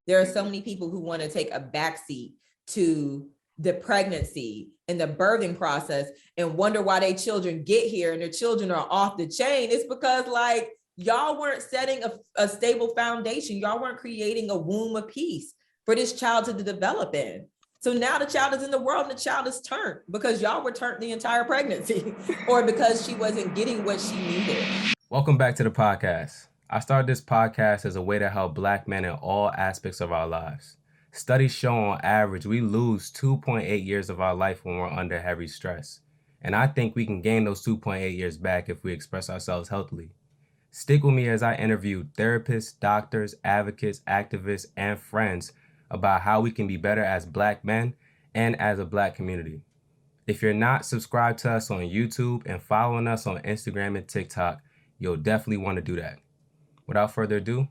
There are so many people who want to take a backseat to the pregnancy and the birthing process and wonder why their children get here and their children are off the chain. It's because like y'all weren't setting a stable foundation. Y'all weren't creating a womb of peace for this child to develop in. So now the child is in the world and the child is turned because y'all were turned the entire pregnancy or because she wasn't getting what she needed. Welcome back to the podcast. I started this podcast as a way to help Black men in all aspects of our lives. Studies show on average we lose 2.8 years of our life when we're under heavy stress. And I think we can gain those 2.8 years back if we express ourselves healthily. Stick with me as I interview therapists, doctors, advocates, activists, and friends about how we can be better as Black men and as a Black community. If you're not subscribed to us on YouTube and following us on Instagram and TikTok, you'll definitely want to do that. Without further ado,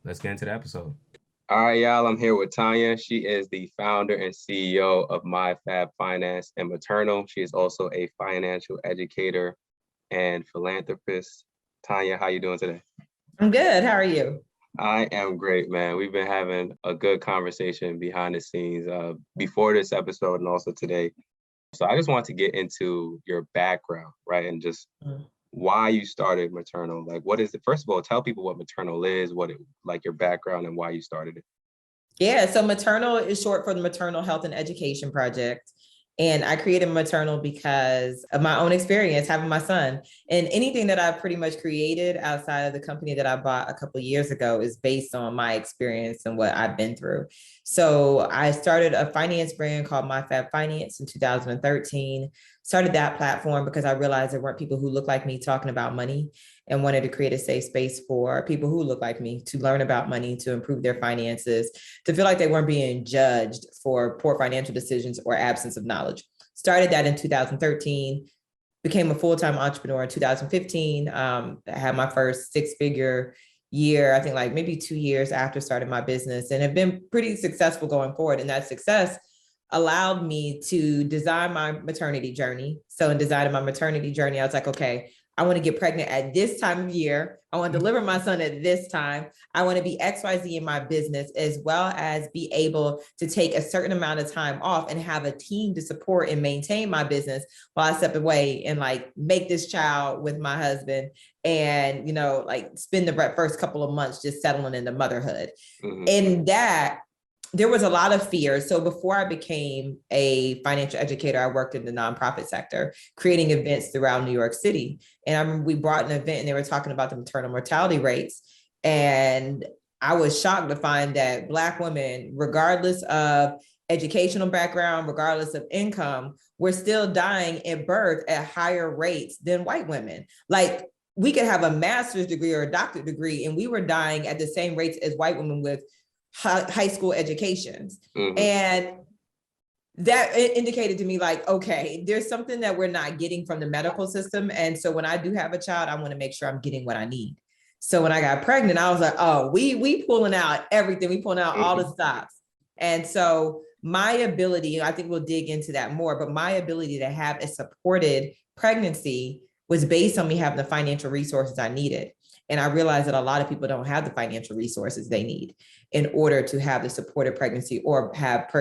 let's get into the episode. All right, y'all, I'm here with Tonya. She is the founder and CEO of MyFabFinance and Muhturnl. She is also a financial educator and philanthropist. Tonya, how you doing today? I'm good. How are you? I am great, man. We've been having a good conversation behind the scenes before this episode and also today. So I just want to get into your background, right? And just why you started Muhturnl. Like, what is it? First of all, tell people what Muhturnl is, like your background and why you started it. Yeah, so Muhturnl is short for the Maternal Health and Education Project. And I created Muhturnl because of my own experience having my son. And anything that I've pretty much created outside of the company that I bought a couple of years ago is based on my experience and what I've been through. So I started a finance brand called MyFabFinance in 2013. Started that platform because I realized there weren't people who looked like me talking about money, and wanted to create a safe space for people who look like me to learn about money, to improve their finances, to feel like they weren't being judged for poor financial decisions or absence of knowledge. Started that in 2013, became a full-time entrepreneur in 2015. I had my first six-figure year, I think like maybe 2 years after starting my business, and have been pretty successful going forward. And that success allowed me to design my maternity journey. So in designing my maternity journey, I was like, okay, I want to get pregnant at this time of year. I want to deliver my son at this time. I want to be XYZ in my business, as well as be able to take a certain amount of time off and have a team to support and maintain my business while I step away and like make this child with my husband and, like spend the first couple of months just settling into motherhood. And that there was a lot of fear. So before I became a financial educator, I worked in the nonprofit sector, creating events throughout New York City. And I remember we brought an event and they were talking about the maternal mortality rates. And I was shocked to find that Black women, regardless of educational background, regardless of income, were still dying at birth at higher rates than white women. Like we could have a master's degree or a doctorate degree, and we were dying at the same rates as white women with high school educations. And that indicated to me like, okay, there's something that we're not getting from the medical system. And so when I do have a child, I want to make sure I'm getting what I need. So when I got pregnant, I was like, oh, we pulling out everything. We pulling out all the stops. And so my ability, I think we'll dig into that more, but my ability to have a supported pregnancy was based on me having the financial resources I needed. And I realized that a lot of people don't have the financial resources they need in order to have the supported pregnancy or have,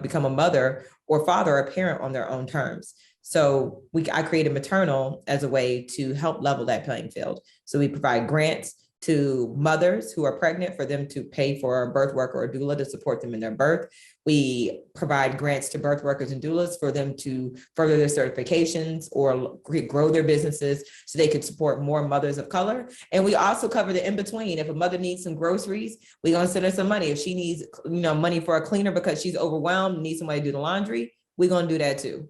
become a mother or father or parent on their own terms. So I created Muhturnl as a way to help level that playing field. So we provide grants to mothers who are pregnant for them to pay for a birth worker or doula to support them in their birth. We provide grants to birth workers and doulas for them to further their certifications or grow their businesses so they could support more mothers of color. And we also cover the in-between. If a mother needs some groceries, we're going to send her some money. If she needs, money for a cleaner because she's overwhelmed, needs somebody to do the laundry, we're going to do that too.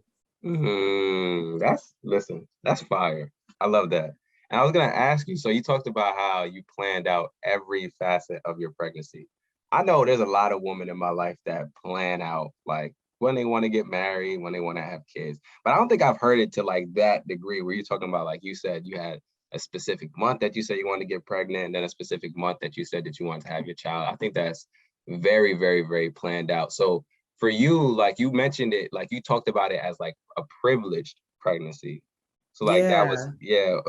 That's fire. I love that. And I was going to ask you, so you talked about how you planned out every facet of your pregnancy. I know there's a lot of women in my life that plan out like when they want to get married, when they want to have kids. But I don't think I've heard it to like that degree where you're talking about, like you said, you had a specific month that you said you wanted to get pregnant, and then a specific month that you said that you wanted to have your child. I think that's very, very, very planned out. So for you, like you mentioned it, like you talked about it as like a privileged pregnancy. So like that was,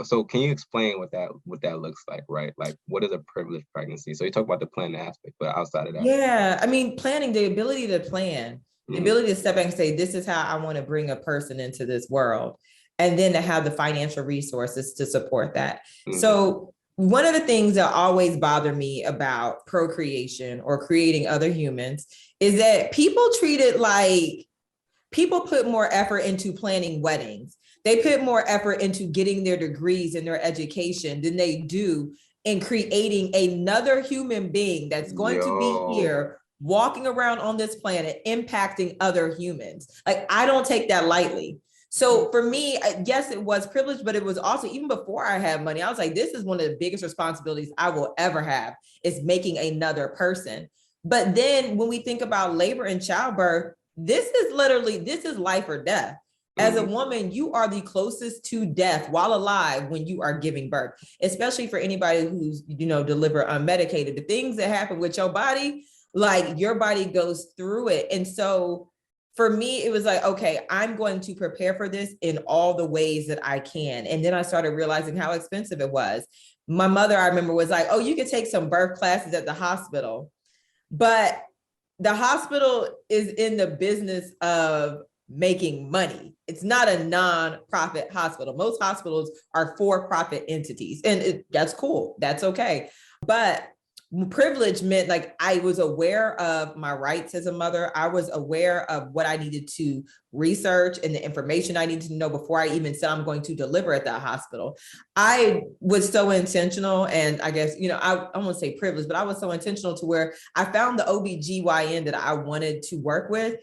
So can you explain what that looks like, right? Like what is a privileged pregnancy? So you talk about the planning aspect, but outside of that. Yeah. I mean, planning, the ability to plan, the ability to step back and say, this is how I want to bring a person into this world. And then to have the financial resources to support that. So one of the things that always bother me about procreation or creating other humans is that people treat it like people put more effort into planning weddings. They put more effort into getting their degrees and their education than they do in creating another human being that's going to be here, walking around on this planet, impacting other humans. Like, I don't take that lightly. So for me, yes, it was privileged, but it was also, even before I had money, I was like, this is one of the biggest responsibilities I will ever have, is making another person. But then when we think about labor and childbirth, this is life or death. As a woman, you are the closest to death while alive when you are giving birth, especially for anybody who's, deliver unmedicated. The things that happen with your body, like your body goes through it. And so for me, it was like, okay, I'm going to prepare for this in all the ways that I can. And then I started realizing how expensive it was. My mother, I remember, was like, oh, you could take some birth classes at the hospital. But the hospital is in the business of making money. It's not a non-profit hospital. Most hospitals are for-profit entities, and that's cool. That's okay. But privilege meant, like, I was aware of my rights as a mother. I was aware of what I needed to research and the information I needed to know before I even said I'm going to deliver at that hospital. I was so intentional, and I guess, I won't say privileged, but I was so intentional to where I found the OBGYN that I wanted to work with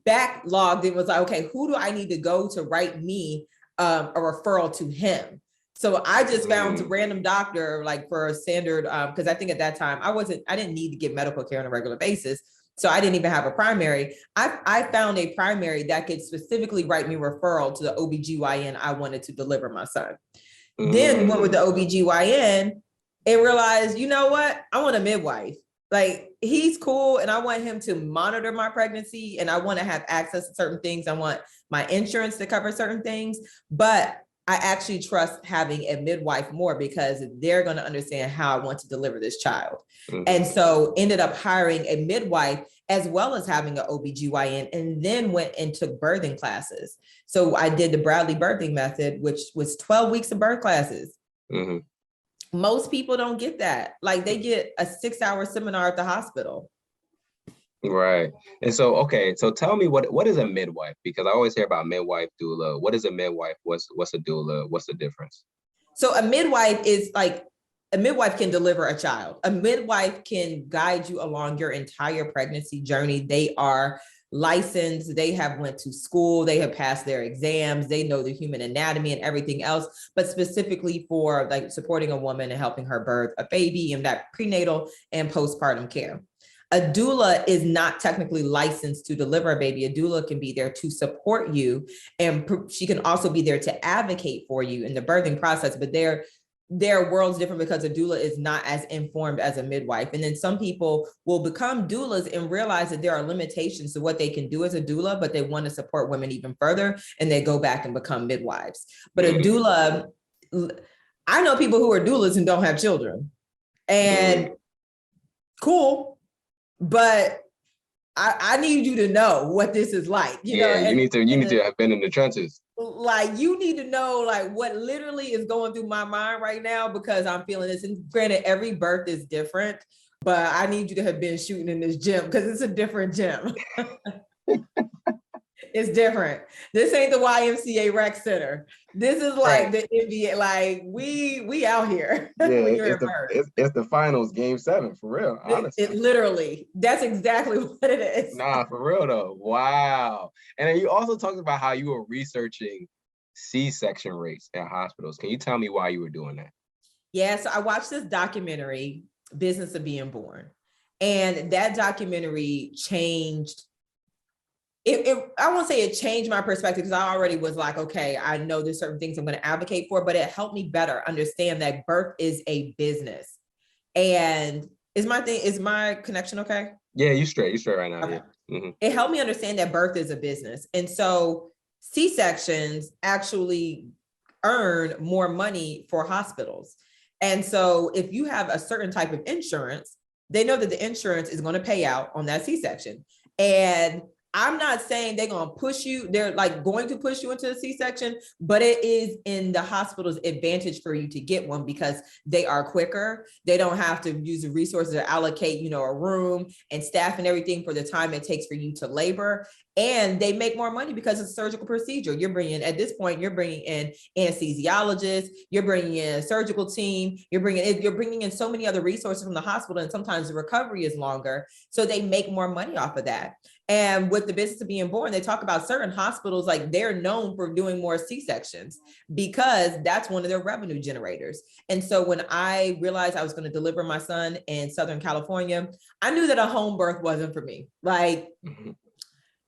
backlogged. It was like, okay, who do I need to go to write me a referral to him? So I just found a random doctor, like, for a standard, because I think at that time I didn't need to get medical care on a regular basis. So I didn't even have a primary. I found a primary that could specifically write me a referral to the OBGYN I wanted to deliver my son. Then went with the OBGYN and realized, you know what? I want a midwife. Like, he's cool, and I want him to monitor my pregnancy, and I want to have access to certain things. I want my insurance to cover certain things, but I actually trust having a midwife more because they're going to understand how I want to deliver this child. And so ended up hiring a midwife as well as having an OBGYN, and then went and took birthing classes. So I did the Bradley birthing method, which was 12 weeks of birth classes. Most people don't get that. Like, they get a 6-hour seminar at the hospital. Right. And so, okay, so tell me what is a midwife? Because I always hear about midwife, doula. What is a midwife? What's a doula? What's the difference? So a midwife is like, a midwife can deliver a child. A midwife can guide you along your entire pregnancy journey. They are licensed, they have went to school, they have passed their exams, they know the human anatomy and everything else, but specifically for, like, supporting a woman and helping her birth a baby and that prenatal and postpartum care. A doula is not technically licensed to deliver a baby. A doula can be there to support you, and she can also be there to advocate for you in the birthing process, but their world's different because a doula is not as informed as a midwife. And then some people will become doulas and realize that there are limitations to what they can do as a doula, but they want to support women even further, and they go back and become midwives. But a doula, I know people who are doulas and don't have children, and cool. But I need you to know what this is like. You know, you need to have been in the trenches. Like, you need to know, like, what literally is going through my mind right now, because I'm feeling this. And granted, every birth is different, but I need you to have been shooting in this gym, because it's a different gym. It's different. This ain't the YMCA rec center. This is like the NBA. Like, we out here. Yeah, it's the finals, game 7, for real. Honestly, it literally, that's exactly what it is. Nah, for real though. Wow. And then you also talked about how you were researching C-section rates at hospitals. Can you tell me why you were doing that? Yeah, so I watched this documentary, Business of Being Born, and that documentary changed. I won't say it changed my perspective, because I already was like, okay, I know there's certain things I'm going to advocate for, but it helped me better understand that birth is a business. And is my connection okay? Yeah, you straight right now. Okay. Yeah. It helped me understand that birth is a business. And so C-sections actually earn more money for hospitals. And so if you have a certain type of insurance, they know that the insurance is going to pay out on that C-section. And I'm not saying they're going to push you. They're like going to push you into a C-section, but it is in the hospital's advantage for you to get one because they are quicker. They don't have to use the resources to allocate, a room and staff and everything for the time it takes for you to labor. And they make more money because it's a surgical procedure. At this point, you're bringing in anesthesiologists, you're bringing in a surgical team, you're bringing in so many other resources from the hospital, and sometimes the recovery is longer. So they make more money off of that. And with the business of being born, they talk about certain hospitals, like they're known for doing more C-sections because that's one of their revenue generators. And so when I realized I was going to deliver my son in Southern California, I knew that a home birth wasn't for me. Like,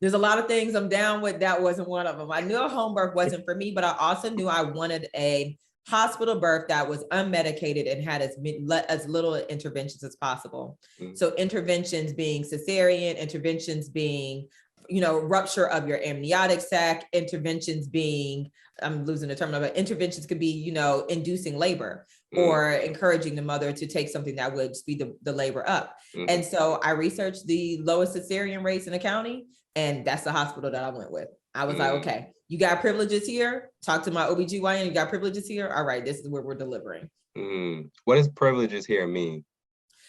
there's a lot of things I'm down with. That wasn't one of them. I knew a home birth wasn't for me, but I also knew I wanted a hospital birth that was unmedicated and had as little interventions as possible. So interventions being cesarean, interventions being, rupture of your amniotic sac, interventions being, I'm losing the term, but interventions could be, inducing labor or encouraging the mother to take something that would speed the labor up. And so I researched the lowest cesarean rates in the county, and that's the hospital that I went with. I was like, okay, you got privileges here. Talk to my OBGYN. You got privileges here. All right, this is where we're delivering. What does privileges here mean?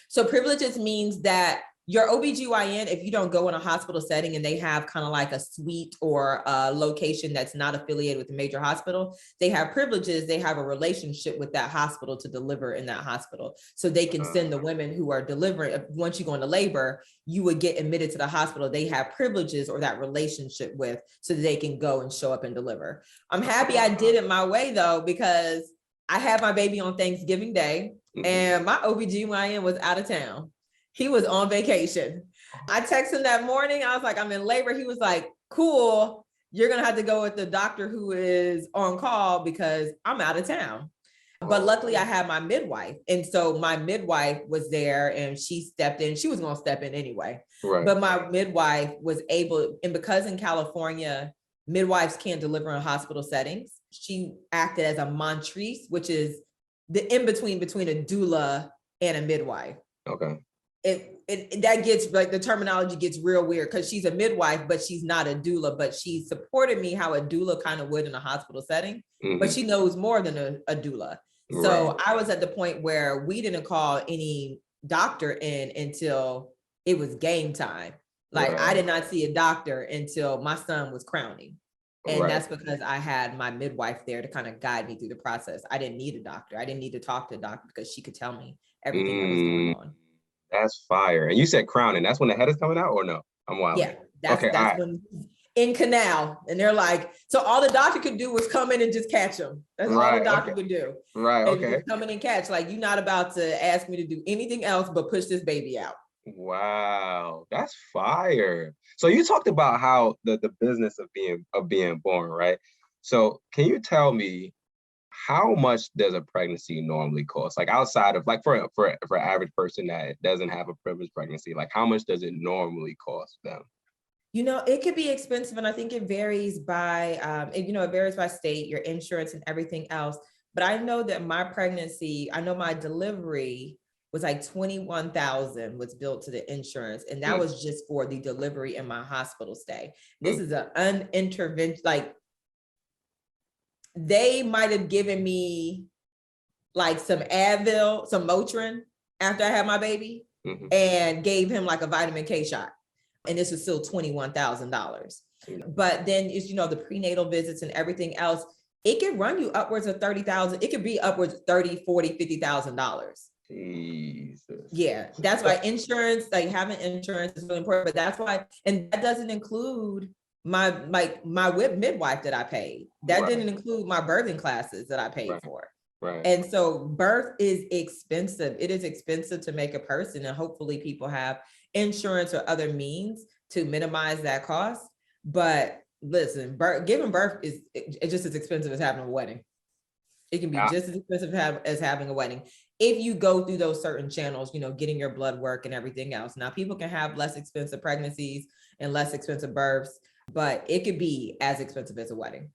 So privileges means that your OBGYN, if you don't go in a hospital setting and they have kind of like a suite or a location that's not affiliated with a major hospital, they have privileges. They have a relationship with that hospital to deliver in that hospital. So they can send the women who are delivering. Once you go into labor, you would get admitted to the hospital. They have privileges or that relationship with, so that they can go and show up and deliver. I'm happy I did it my way though, because I had my baby on Thanksgiving Day and my OBGYN was out of town. He was on vacation. I texted him that morning. I was like, I'm in labor. He was like, cool. You're going to have to go with the doctor who is on call because I'm out of town. But luckily I had my midwife. And so my midwife was there and she stepped in. She was going to step in anyway. Right. But my midwife was able, and because in California, midwives can't deliver in hospital settings, she acted as a montrice, which is the in-between between a doula and a midwife. Okay. That gets like, the terminology gets real weird because she's a midwife, but she's not a doula, but she supported me how a doula kind of would in a hospital setting, but she knows more than a doula. Right. So I was at the point where we didn't call any doctor in until it was game time. Like I did not see a doctor until my son was crowning. And that's because I had my midwife there to kind of guide me through the process. I didn't need a doctor. I didn't need to talk to a doctor because she could tell me everything that was going on. That's fire. And you said crowning. That's when the head is coming out or no? I'm wild. Yeah, that's when in canal. And they're like, so all the doctor could do was come in and just catch him. That's all the doctor could do. Right, okay. And come in and catch. Like, you're not about to ask me to do anything else but push this baby out. Wow, that's fire. So you talked about how the business of being born, right? So can you tell me, how much does a pregnancy normally cost? Like outside of like for an average person that doesn't have a privileged pregnancy, like how much does it normally cost them? It could be expensive, and I think it varies by, it varies by state, your insurance and everything else. But I know that my pregnancy, my delivery was like $21,000 was billed to the insurance, and that was just for the delivery in my hospital stay. This is an unintervention, like. They might have given me like some Advil, some Motrin after I had my baby and gave him like a vitamin K shot. And this was still $21,000. But then it's, the prenatal visits and everything else, it can run you upwards of $30,000. It could be upwards of $30,000, $40,000, $50,000. Jesus. Yeah. That's why insurance, like having insurance is really important, but that's why, and that doesn't include my midwife that I paid. That didn't include my birthing classes that I paid for. Right. And so birth is expensive. It is expensive to make a person, and hopefully people have insurance or other means to minimize that cost. But listen, giving birth is just as expensive as having a wedding. It can be just as expensive as having a wedding if you go through those certain channels, getting your blood work and everything else. Now, people can have less expensive pregnancies and less expensive births, but it could be as expensive as a wedding.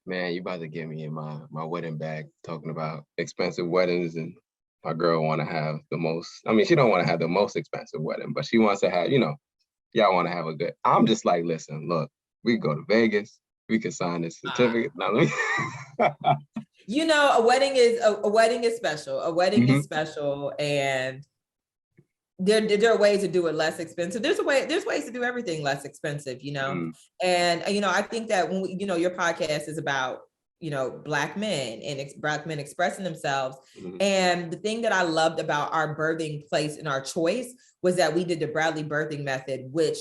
Man, you about to get me in my wedding bag talking about expensive weddings, and my girl want to have the most. I mean, she don't want to have the most expensive wedding, but she wants to have, y'all want to have a good. I'm just like, listen, look, we can go to Vegas, we can sign this certificate. Now, let me. A wedding is special. A wedding Mhm. is special, and there are ways to do it less expensive. There's ways to do everything less expensive, Mm. And I think that when your podcast is about Black men and Black men expressing themselves. Mhm. And the thing that I loved about our birthing place and our choice was that we did the Bradley birthing method, which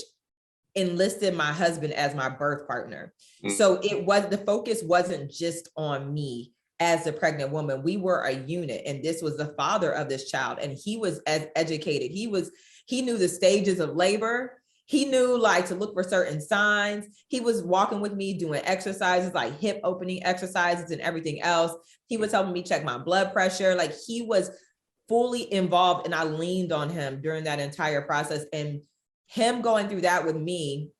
enlisted my husband as my birth partner. Mm. So the focus wasn't just on me as a pregnant woman. We were a unit, and this was the father of this child, and he was as educated. He knew the stages of labor. He knew like to look for certain signs. He was walking with me doing exercises like hip opening exercises and everything else. He was helping me check my blood pressure. Like, he was fully involved, and I leaned on him during that entire process. And him going through that with me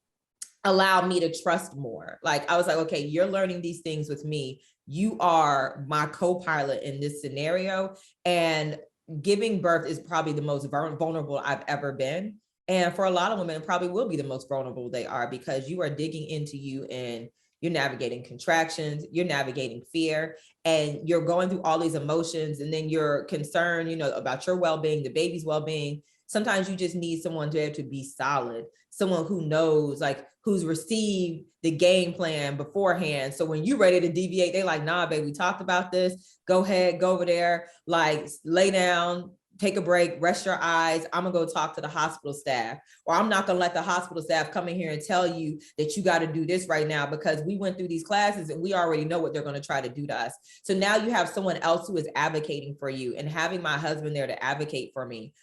allowed me to trust more. Like, I was like, okay, you're learning these things with me. You are my co-pilot in this scenario. And giving birth is probably the most vulnerable I've ever been. And for a lot of women, it probably will be the most vulnerable they are, because you are digging into you, and you're navigating contractions, you're navigating fear, and you're going through all these emotions. And then you're concerned, about your well-being, the baby's well-being. Sometimes you just need someone there to be solid, someone who knows, like, who's received the game plan beforehand. So when you're ready to deviate, they're like, nah, babe, we talked about this. Go ahead, go over there, like, lay down, take a break, rest your eyes. I'm gonna go talk to the hospital staff, or I'm not gonna let the hospital staff come in here and tell you that you got to do this right now, because we went through these classes and we already know what they're going to try to do to us. So now you have someone else who is advocating for you, and having my husband there to advocate for me,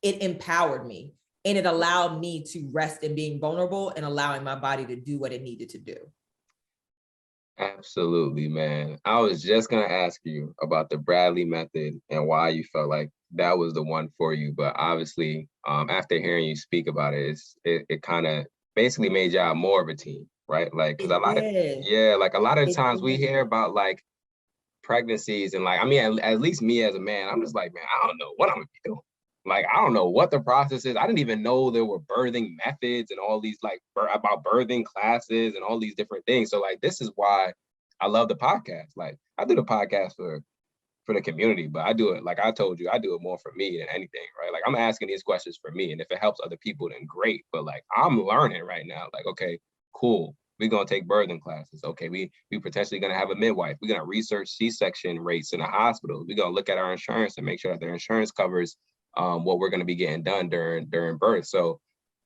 it empowered me, and it allowed me to rest in being vulnerable and allowing my body to do what it needed to do. Absolutely, man. I was just gonna ask you about the Bradley method and why you felt like that was the one for you, but obviously, after hearing you speak about it, it kind of basically made y'all more of a team, right? Like, because a lot of times we hear about like pregnancies, and like, I mean, at least me as a man, I'm just like, man, I don't know what I'm gonna be doing. Like, I don't know what the process is. I didn't even know there were birthing methods and all these like about birthing classes and all these different things. So like, this is why I love the podcast. Like, I do the podcast for the community, but I do it, like I told you, I do it more for me than anything, right? Like, I'm asking these questions for me, and if it helps other people, then great. But like, I'm learning right now. Like, okay, cool. We're gonna take birthing classes. Okay, we potentially gonna have a midwife. We're gonna research C-section rates in the hospital. We're gonna look at our insurance and make sure that their insurance covers what we're gonna be getting done during birth. So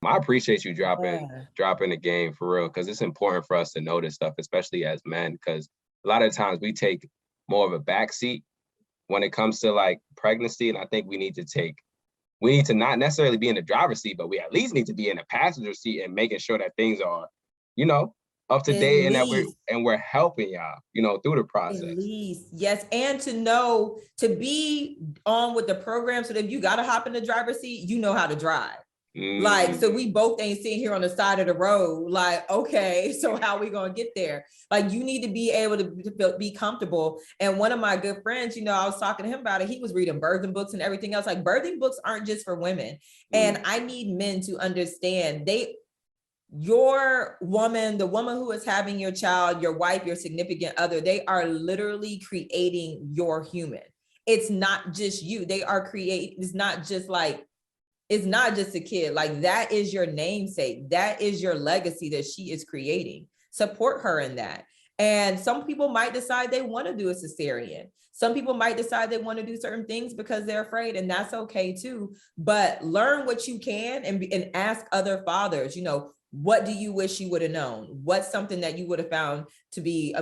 I appreciate you dropping the game for real, because it's important for us to know this stuff, especially as men, because a lot of times we take more of a backseat when it comes to like pregnancy. And I think we need to not necessarily be in the driver's seat, but we at least need to be in the passenger seat and making sure that things are, up to date, and that we're helping y'all, through the process. At least, yes. And to know, to be on with the program, so that if you got to hop in the driver's seat, you know how to drive. Like, so we both ain't sitting here on the side of the road, like, okay, so how we gonna get there? Like, you need to be able to be comfortable. And one of my good friends, I was talking to him about it. He was reading birthing books and everything else. Like, birthing books aren't just for women. And I need men to understand your woman, the woman who is having your child, your wife, your significant other, they are literally creating your human. It's not just you. It's not just a kid. Like, that is your namesake. That is your legacy that she is creating. Support her in that. And some people might decide they want to do a cesarean. Some people might decide they want to do certain things because they're afraid, and that's okay too. But learn what you can, and ask other fathers, what do you wish you would have known? What's something that you would have found to be,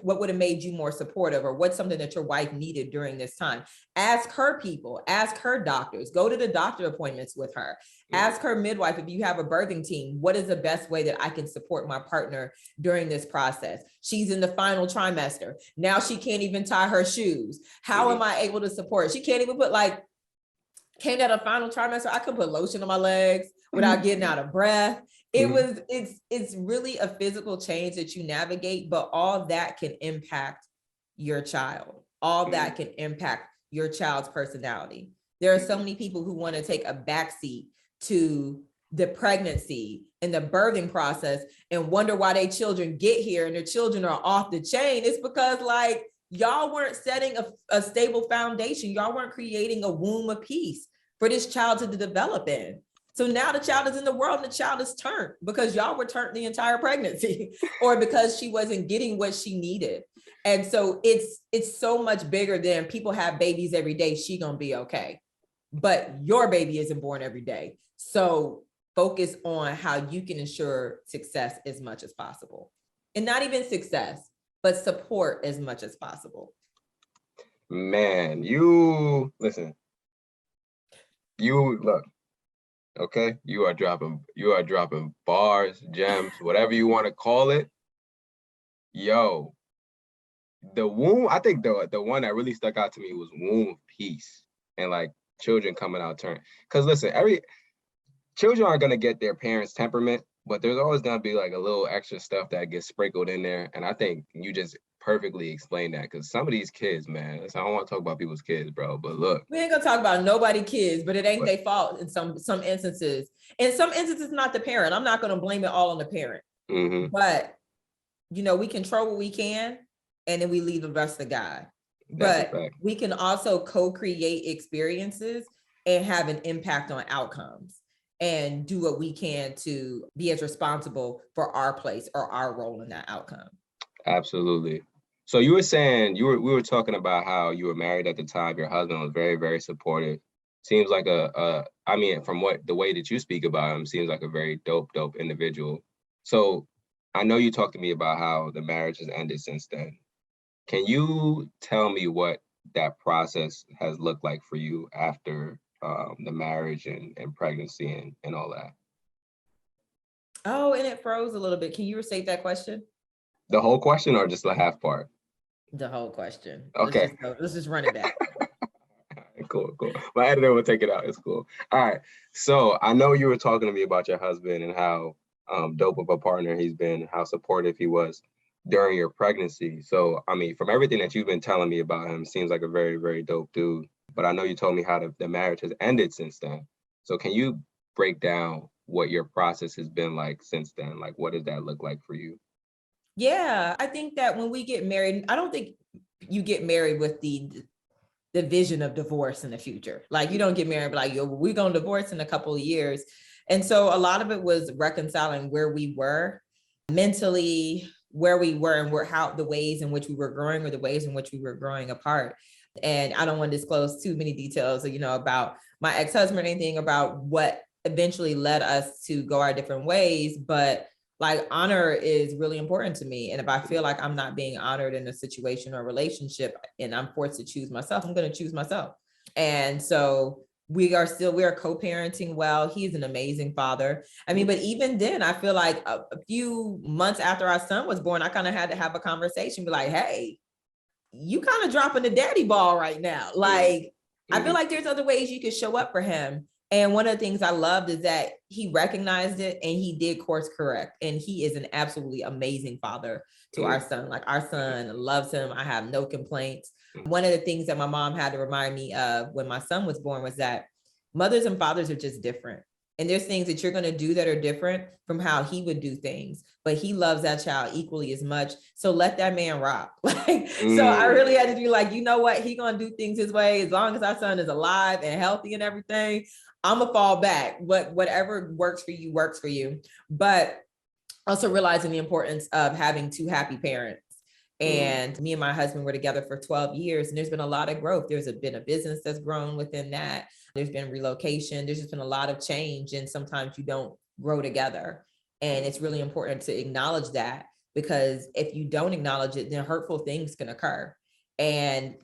what would have made you more supportive, or what's something that your wife needed during this time? Ask her people, ask her doctors, go to the doctor appointments with her. Ask her midwife, if you have a birthing team, what is the best way that I can support my partner during this process? She's in the final trimester. Now she can't even tie her shoes. How am I able to support? She can't even came out of final trimester, I could put lotion on my legs without getting out of breath. It's really a physical change that you navigate, but all that can impact your child. All that can impact your child's personality. There are so many people who want to take a backseat to the pregnancy and the birthing process and wonder why their children get here and their children are off the chain. It's because like y'all weren't setting a stable foundation. Y'all weren't creating a womb of peace for this child to develop in. So now the child is in the world and the child is turned because y'all were turned the entire pregnancy or because she wasn't getting what she needed. And so it's so much bigger than people have babies every day. She gonna be okay. But your baby isn't born every day. So focus on how you can ensure success as much as possible. And not even success, but support as much as possible. Man, you look, okay? You are dropping bars, gems, whatever you want to call it. Yo, the womb, I think the one that really stuck out to me was womb of peace and like children coming out turned. Because listen, children aren't gonna get their parents' temperament, but there's always gonna be like a little extra stuff that gets sprinkled in there. And I think you just perfectly explained that, because some of these kids, man, I don't want to talk about people's kids, bro, but look. We ain't gonna talk about nobody's kids, but it ain't their fault in some instances. In some instances, not the parent. I'm not gonna blame it all on the parent. But we control what we can, and then we leave the rest to God. But we can also co-create experiences and have an impact on outcomes and do what we can to be as responsible for our place or our role in that outcome. Absolutely. So you were saying, we were talking about how you were married at the time. Your husband was very, very supportive. Seems like from the way that you speak about him, seems like a very dope individual. So I know you talked to me about how the marriage has ended since then. Can you tell me what that process has looked like for you after the marriage and pregnancy and all that? Oh, and it froze a little bit. Can you restate that question? The whole question or just the half part? The whole question. Okay. Let's just run it back. Cool. My editor will take it out. It's cool. All right. So I know you were talking to me about your husband and how dope of a partner he's been, how supportive he was during your pregnancy. So, I mean, from everything that you've been telling me about him, seems like a very, very dope dude. But I know you told me how the marriage has ended since then. So can you break down what your process has been like since then? Like, what does that look like for you? Yeah, I think that when we get married, I don't think you get married with the vision of divorce in the future. Like you don't get married like, we're going to divorce in a couple of years. And so a lot of it was reconciling where we were mentally, where we were and how the ways in which we were growing or the ways in which we were growing apart. And I don't want to disclose too many details, about my ex-husband or anything about what eventually led us to go our different ways. But like honor is really important to me. And if I feel like I'm not being honored in a situation or relationship and I'm forced to choose myself, I'm going to choose myself. And so we are co-parenting well. He's an amazing father. I mean, but even then, I feel like a few months after our son was born, I kind of had to have a conversation, be like, hey, you kind of dropping the daddy ball right now. Like, I feel like there's other ways you could show up for him. And one of the things I loved is that he recognized it and he did course correct. And he is an absolutely amazing father to our son. Like our son loves him. I have no complaints. One of the things that my mom had to remind me of when my son was born was that mothers and fathers are just different. And there's things that you're going to do that are different from how he would do things, but he loves that child equally as much. So let that man rock. So I really had to be like, you know what? He going to do things his way. As long as our son is alive and healthy and everything, I'm gonna fall back. Whatever works for you, works for you. But also realizing the importance of having two happy parents. And me and my husband were together for 12 years and there's been a lot of growth. There's been a business that's grown within that. There's been relocation. There's just been a lot of change and sometimes you don't grow together. And it's really important to acknowledge that because if you don't acknowledge it, then hurtful things can occur. And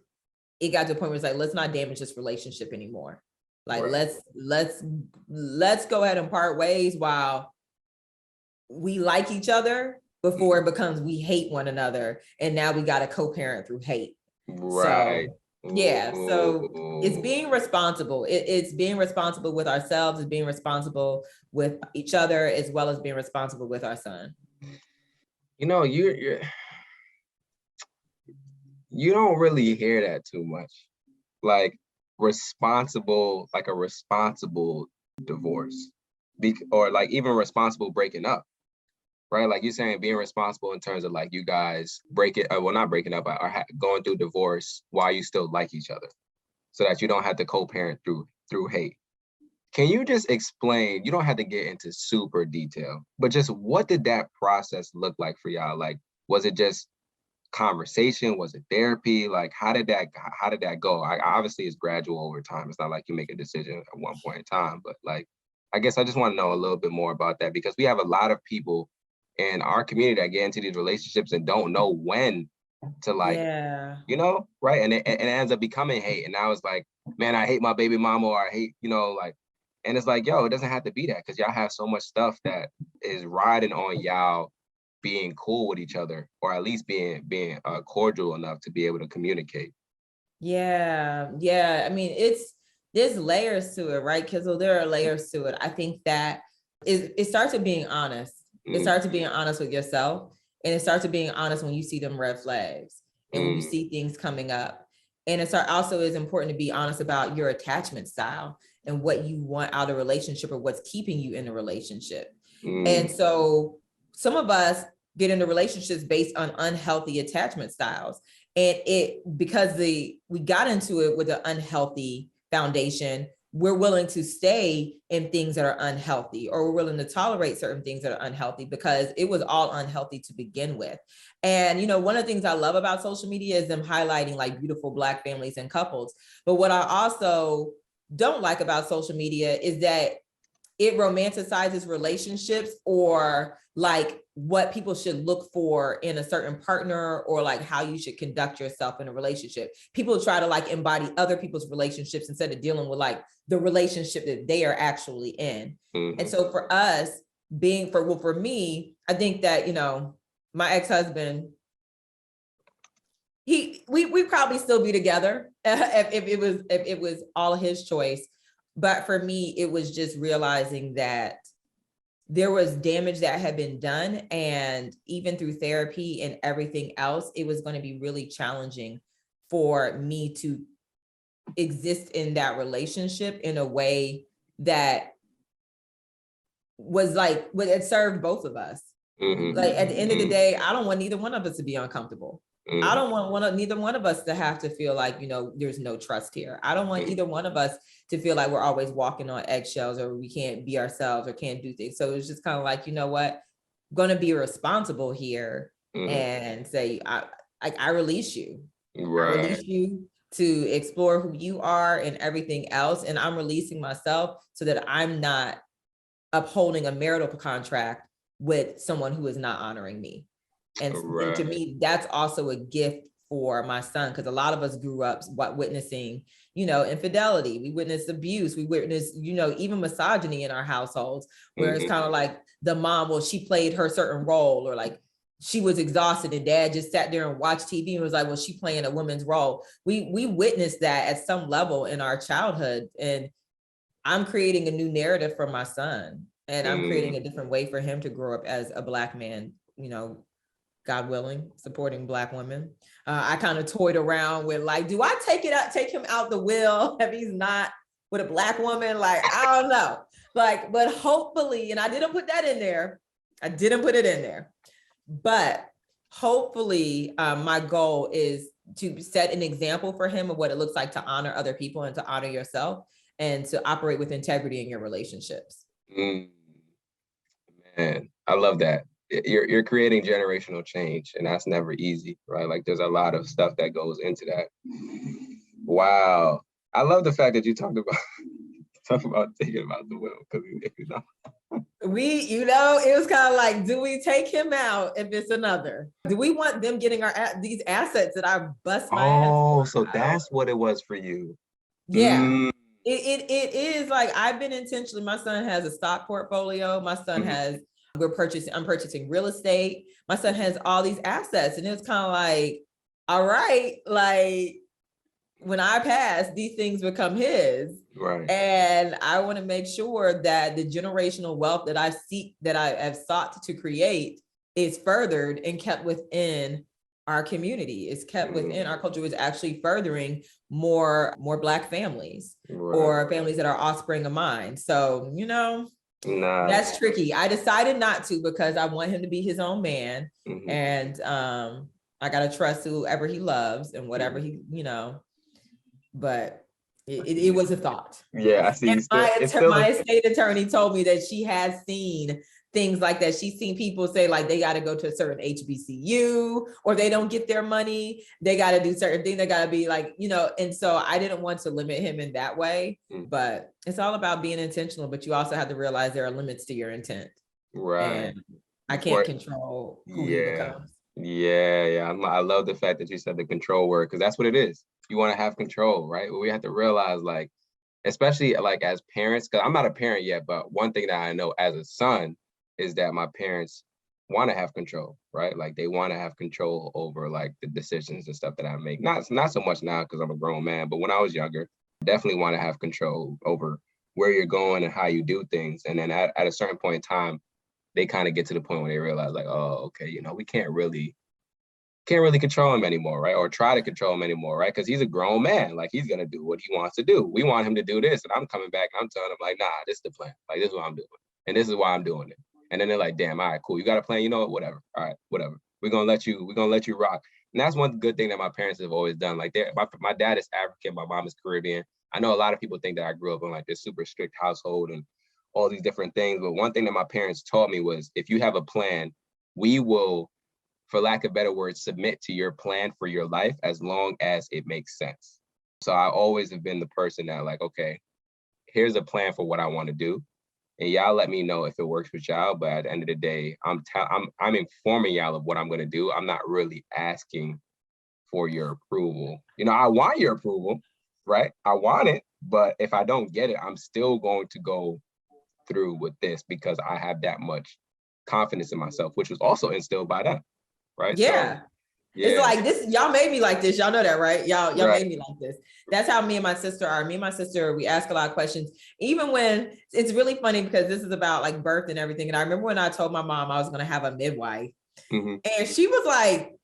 it got to a point where it's like, let's not damage this relationship anymore. Like, let's go ahead and part ways while we like each other before it becomes we hate one another. And now we got to co-parent through hate. Right. Yeah. So it's Ooh. being responsible. It's being responsible with ourselves, it's being responsible with each other, as well as being responsible with our son. You know, you don't really hear that too much. Like like a responsible divorce. Or like even responsible breaking up. Right? Like you're saying being responsible in terms of like you guys not breaking up, but are going through divorce while you still like each other, so that you don't have to co-parent through hate. Can you just explain, you don't have to get into super detail, but just what did that process look like for y'all? Like, was it just conversation? Was it therapy? Like, how did that go? Obviously it's gradual over time. It's not like you make a decision at one point in time, but like, I guess I just want to know a little bit more about that, because we have a lot of people in our community that get into these relationships and don't know when to like, Yeah. right? And it ends up becoming hate. And now it's like, man, I hate my baby mama, or I hate, like, and it's like, yo, it doesn't have to be that, because y'all have so much stuff that is riding on y'all being cool with each other, or at least being cordial enough to be able to communicate. Yeah. I mean, there's layers to it, right? Because there are layers to it. I think that it starts with being honest. It starts with being honest with yourself, and it starts with being honest when you see them red flags and when you see things coming up. And it also is important to be honest about your attachment style and what you want out of a relationship, or what's keeping you in a relationship. And so some of us get into relationships based on unhealthy attachment styles. And because we got into it with an unhealthy foundation, we're willing to stay in things that are unhealthy, or we're willing to tolerate certain things that are unhealthy because it was all unhealthy to begin with. And, one of the things I love about social media is them highlighting like beautiful Black families and couples. But what I also don't like about social media is that it romanticizes relationships, or like what people should look for in a certain partner, or like how you should conduct yourself in a relationship. People try to like embody other people's relationships instead of dealing with like the relationship that they are actually in. And so for us for me, I think that, my ex-husband, we probably still be together if it was all his choice. But for me, it was just realizing that there was damage that had been done. And even through therapy and everything else, it was going to be really challenging for me to exist in that relationship in a way that was like, it served both of us. Like at the end of the day, I don't want neither one of us to be uncomfortable. I don't want neither one of us to have to feel like, there's no trust here. I don't want either one of us to feel like we're always walking on eggshells, or we can't be ourselves or can't do things. So it's just kind of like, you know what, I'm going to be responsible here and say, I release you. Right. I release you to explore who you are and everything else. And I'm releasing myself so that I'm not upholding a marital contract with someone who is not honoring me. And to me, that's also a gift for my son, because a lot of us grew up witnessing, infidelity. We witnessed abuse. We witnessed, even misogyny in our households, where it's kind of like the mom, well, she played her certain role, or like she was exhausted and dad just sat there and watched TV and was like, well, she playing a woman's role. We witnessed that at some level in our childhood. And I'm creating a new narrative for my son, and I'm creating a different way for him to grow up as a Black man, God willing, supporting Black women. I kind of toyed around with like, do I take him out the will if he's not with a Black woman? Like, I don't know. Like, but hopefully, and I didn't put that in there. I didn't put it in there. But hopefully, my goal is to set an example for him of what it looks like to honor other people and to honor yourself, and to operate with integrity in your relationships. Man, I love that. You're creating generational change, and that's never easy, right? Like there's a lot of stuff that goes into that. Wow. I love the fact that you talked about taking him out the will, because if you know. It was kind of like, do we take him out if it's another? Do we want them getting these assets that I bust my ass? Oh, so that's what it was for you. Yeah. It is like, I've been intentionally, my son has a stock portfolio. My son has, I'm purchasing real estate. My son has all these assets, and it's kind of like, all right, like, when I pass, these things become his. Right. And I want to make sure that the generational wealth that I have sought to create is furthered and kept within our community, is kept within our culture, is actually furthering more Black families or families that are offspring of mine. So, that's tricky. I decided not to because I want him to be his own man. And I got to trust whoever he loves and whatever he, but it was a thought. Yeah, I see. And my estate attorney told me that she has seen things like that. She's seen people say like they got to go to a certain HBCU or they don't get their money. They got to do certain things. They got to be like, and so I didn't want to limit him in that way, but it's all about being intentional, but you also have to realize there are limits to your intent. Right. And I can't control who he becomes. Yeah. I love the fact that you said the control word, because that's what it is. You want to have control, right? We have to realize, like, especially like as parents, because I'm not a parent yet, but one thing that I know as a son is that my parents want to have control, right? Like they want to have control over like the decisions and stuff that I make. Not so much now because I'm a grown man, but when I was younger, definitely want to have control over where you're going and how you do things. And then at a certain point in time, they kind of get to the point where they realize like, oh, okay, we can't really control him anymore, right? Or try to control him anymore, right? Because he's a grown man. Like he's gonna do what he wants to do. We want him to do this, and I'm coming back and I'm telling him like, nah, this is the plan. Like this is what I'm doing, and this is why I'm doing it. And then they're like, damn, all right, cool. You got a plan? You know what? Whatever. All right, whatever. We're gonna let you rock. And that's one good thing that my parents have always done. Like my dad is African, my mom is Caribbean. I know a lot of people think that I grew up in like this super strict household and all these different things. But one thing that my parents taught me was if you have a plan, we will, for lack of better words, submit to your plan for your life as long as it makes sense. So I always have been the person that like, okay, here's a plan for what I want to do. And y'all let me know if it works with y'all. But at the end of the day, I'm informing y'all of what I'm going to do. I'm not really asking for your approval. I want your approval, right? I want it. But if I don't get it, I'm still going to go through with this because I have that much confidence in myself, which was also instilled by them. Right. Yeah. So, it's like this, y'all made me like this. Y'all know that, right? Y'all made me like this. That's how me and my sister are. Me and my sister, we ask a lot of questions, even when it's really funny because this is about like birth and everything. And I remember when I told my mom I was going to have a midwife and she was like,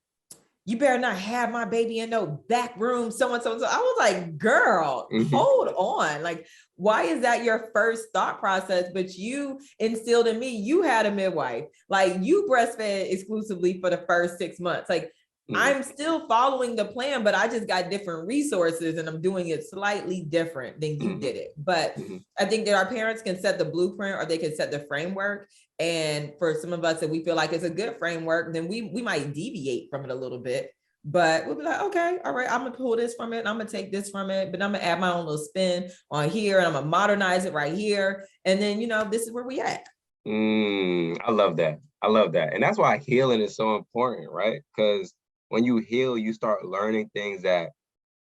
you better not have my baby in no back room, so and so. I was like, girl, hold on. Like, why is that your first thought process? But you instilled in me, you had a midwife. Like you breastfed exclusively for the first 6 months. Like I'm still following the plan, but I just got different resources and I'm doing it slightly different than you did it. But I think that our parents can set the blueprint or they can set the framework. And for some of us that we feel like it's a good framework, then we might deviate from it a little bit, but we'll be like, okay, all right, I'm gonna pull this from it. And I'm gonna take this from it, but I'm gonna add my own little spin on here and I'm gonna modernize it right here. And then, this is where we at. I love that. And that's why healing is so important, right? Because when you heal, you start learning things that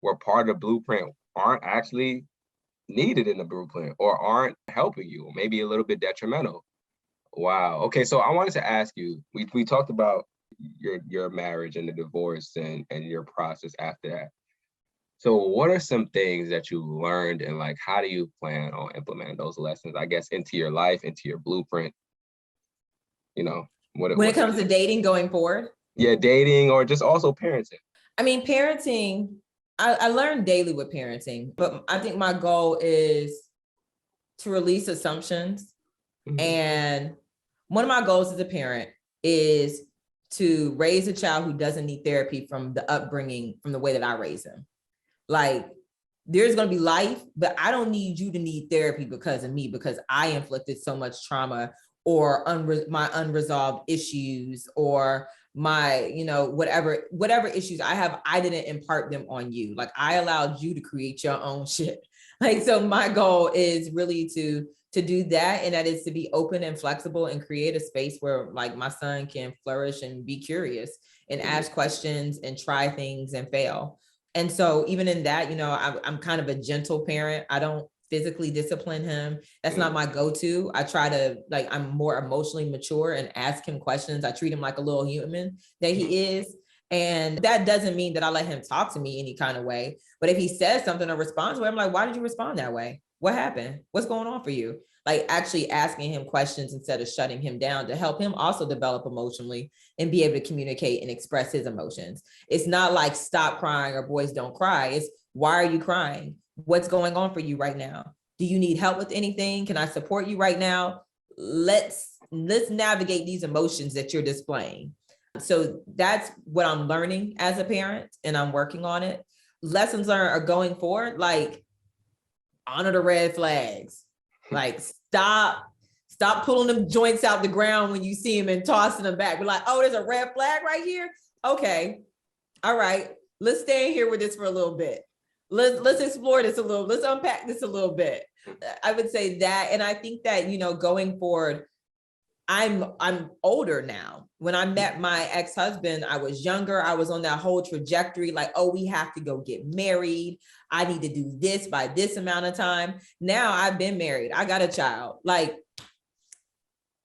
were part of the blueprint aren't actually needed in the blueprint or aren't helping you, or maybe a little bit detrimental. Wow. Okay. So I wanted to ask you, we talked about your marriage and the divorce and your process after that. So what are some things that you learned and like, how do you plan on implementing those lessons, I guess, into your life, into your blueprint? When it comes to dating going forward? Yeah, dating or just also parenting. I mean, parenting, I learn daily with parenting, but I think my goal is to release assumptions. And one of my goals as a parent is to raise a child who doesn't need therapy from the upbringing, from the way that I raise him. Like, there's going to be life, but I don't need you to need therapy because of me, because I inflicted so much trauma or my unresolved issues or my, whatever issues I have, I didn't impart them on you. Like I allowed you to create your own shit. Like, so my goal is really to do that. And that is to be open and flexible and create a space where like my son can flourish and be curious and ask questions and try things and fail. And so even in that, I'm kind of a gentle parent. I don't physically discipline him. That's not my go-to. I try to I'm more emotionally mature and ask him questions. I treat him like a little human that he is. And that doesn't mean that I let him talk to me any kind of way. But if he says something or responds to it, I'm like, why did you respond that way? What happened? What's going on for you? Like actually asking him questions instead of shutting him down to help him also develop emotionally and be able to communicate and express his emotions. It's not like stop crying or boys don't cry. It's why are you crying? What's going on for you right now? Do you need help with anything? Can I support you right now? Let's navigate these emotions that you're displaying. So that's what I'm learning as a parent, and I'm working on it. Lessons learned are going forward, like honor the red flags. Like stop pulling them joints out the ground when you see them and tossing them back. We're like, oh, there's a red flag right here. Okay. All right. Let's stay in here with this for a little bit. Let's explore this a little. Let's unpack this a little bit. I would say that. And I think that, going forward, I'm older now. When I met my ex-husband, I was younger. I was on that whole trajectory, like, oh, we have to go get married. I need to do this by this amount of time. Now I've been married. I got a child. Like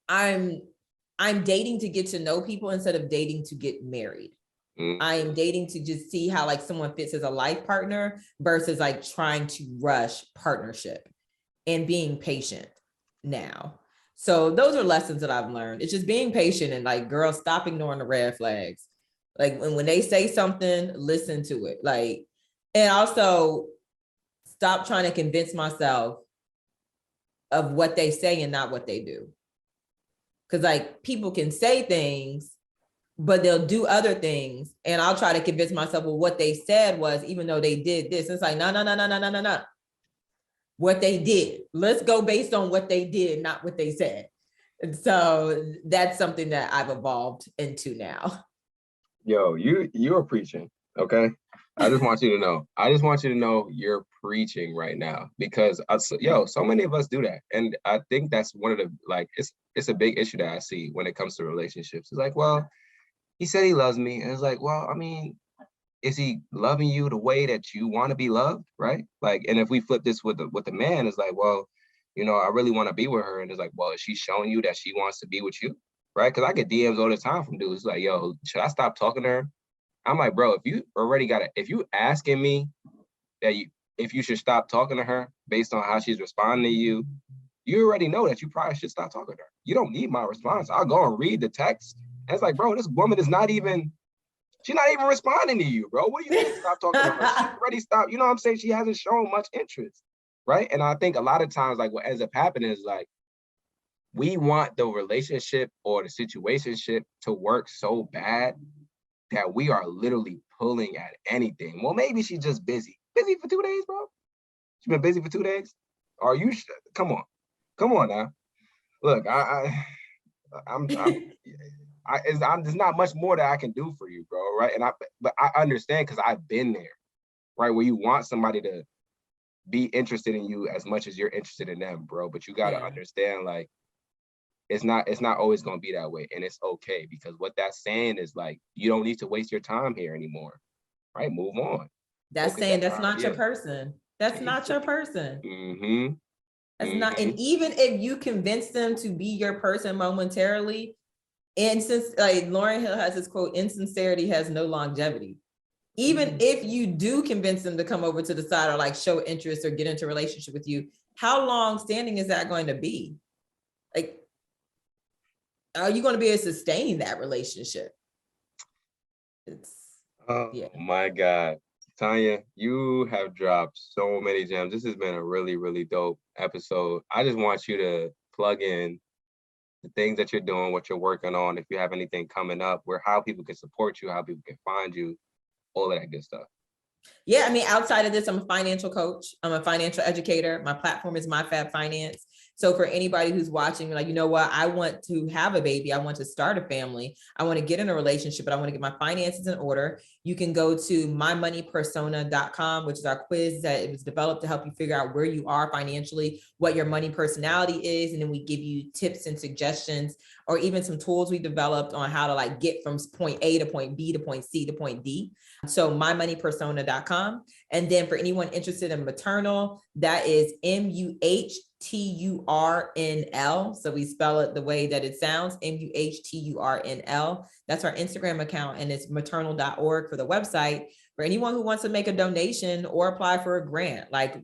I'm dating to get to know people instead of dating to get married. I am dating to just see how like someone fits as a life partner versus like trying to rush partnership and being patient now. So those are lessons that I've learned. It's just being patient and like, girls, stop ignoring the red flags. Like when they say something, listen to it. Like, and also stop trying to convince myself of what they say and not what they do. Cause like people can say things, but they'll do other things. And I'll try to convince myself, well, what they said was, even though they did this, it's like, no. What they did. Let's go based on what they did, not what they said. And so that's something that I've evolved into now. Yo, you're preaching, okay? I just want you to know you're preaching right now because so many of us do that. And I think that's one of the, like, it's a big issue that I see when it comes to relationships. It's like, well, he said he loves me. And it's like, well, I mean, is he loving you the way that you want to be loved, right? Like, and if we flip this with the man, it's like, well, I really want to be with her. And it's like, well, is she showing you that she wants to be with you, right? Because I get DMs all the time from dudes like, yo, should I stop talking to her? I'm like, bro, if you asking me if you should stop talking to her based on how she's responding to you, you already know that you probably should stop talking to her. You don't need my response. I'll go and read the text. And it's like, bro, this woman is she's not even responding to you, bro. What do you mean stop talking to her? She already stopped. You know what I'm saying? She hasn't shown much interest, right? And I think a lot of times, like, what ends up happening is, like, we want the relationship or the situationship to work so bad that we are literally pulling at anything. Well, maybe she's just busy. Busy for 2 days, bro? She's been busy for 2 days? Are you come on now. Look, there's not much more that I can do for you, bro, right? But I understand because I've been there, right? Where you want somebody to be interested in you as much as you're interested in them, bro. But you gotta understand, like, it's not always gonna be that way, and it's okay, because what that's saying is, like, you don't need to waste your time here anymore, right? Move on. That's saying that's not your person. That's not your person. Mm-hmm. That's not, and even if you convince them to be your person momentarily, and since like Lauryn Hill has this quote, insincerity has no longevity. Even if you do convince them to come over to the side or like show interest or get into a relationship with you, how long standing is that going to be? Like, are you going to be able to sustain that relationship? My God. Tonya, you have dropped so many gems. This has been a really, really dope episode. I just want you to plug in the things that you're doing, what you're working on, if you have anything coming up, how people can support you, how people can find you, all of that good stuff. Yeah, I mean, outside of this, I'm a financial coach. I'm a financial educator. My platform is MyFabFinance. So for anybody who's watching, like, you know what, I want to have a baby. I want to start a family. I want to get in a relationship, but I want to get my finances in order. You can go to mymoneypersona.com, which is our quiz that it was developed to help you figure out where you are financially, what your money personality is. And then we give you tips and suggestions, or even some tools we developed on how to like get from point A to point B to point C to point D. So mymoneypersona.com. And then for anyone interested in Maternal, that is MUHTRNL. Muhturnl. So we spell it the way that it sounds, Muhturnl. That's our Instagram account, and it's maternal.org for the website for anyone who wants to make a donation or apply for a grant. Like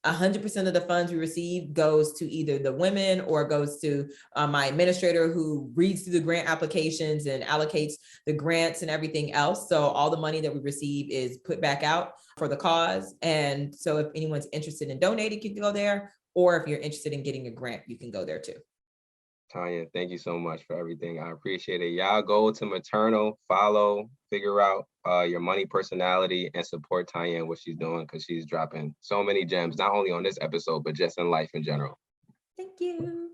100% of the funds we receive goes to either the women or goes to my administrator who reads through the grant applications and allocates the grants and everything else. So all the money that we receive is put back out for the cause. And so if anyone's interested in donating, you can go there. Or if you're interested in getting a grant, you can go there too. Tonya, thank you so much for everything. I appreciate it. Y'all go to Maternal, follow, figure out your money personality, and support Tonya and what she's doing, because she's dropping so many gems, not only on this episode, but just in life in general. Thank you.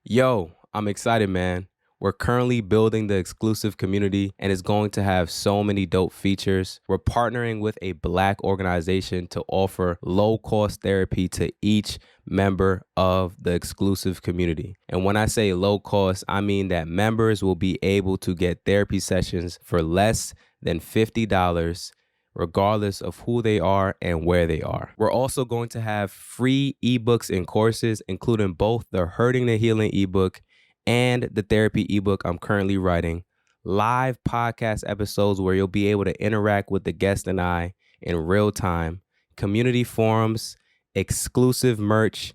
Yo, I'm excited, man. We're currently building the exclusive community, and it's going to have so many dope features. We're partnering with a Black organization to offer low-cost therapy to each member of the exclusive community. And when I say low cost, I mean that members will be able to get therapy sessions for less than $50, regardless of who they are and where they are. We're also going to have free ebooks and courses, including both the Hurting to Healing ebook and the therapy ebook I'm currently writing, live podcast episodes where you'll be able to interact with the guest and I in real time, community forums, exclusive merch,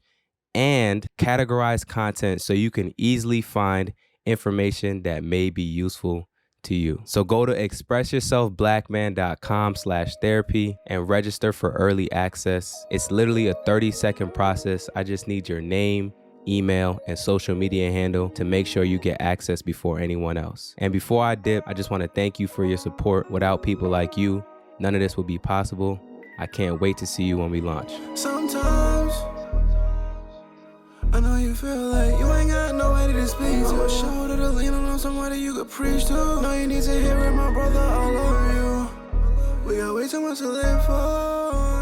and categorized content so you can easily find information that may be useful to you. So go to expressyourselfblackman.com/therapy and register for early access. It's literally a 30-second process. I just need your name, email, and social media handle to make sure you get access before anyone else. And before I dip, I just want to thank you for your support. Without people like you, none of this would be possible. I can't wait to see you when we launch. Sometimes I know you feel like you ain't got nobody to speak to. A shoulder to lean on somebody you could preach to. No, you need to hear it, my brother, I love you. We got way too much to live for.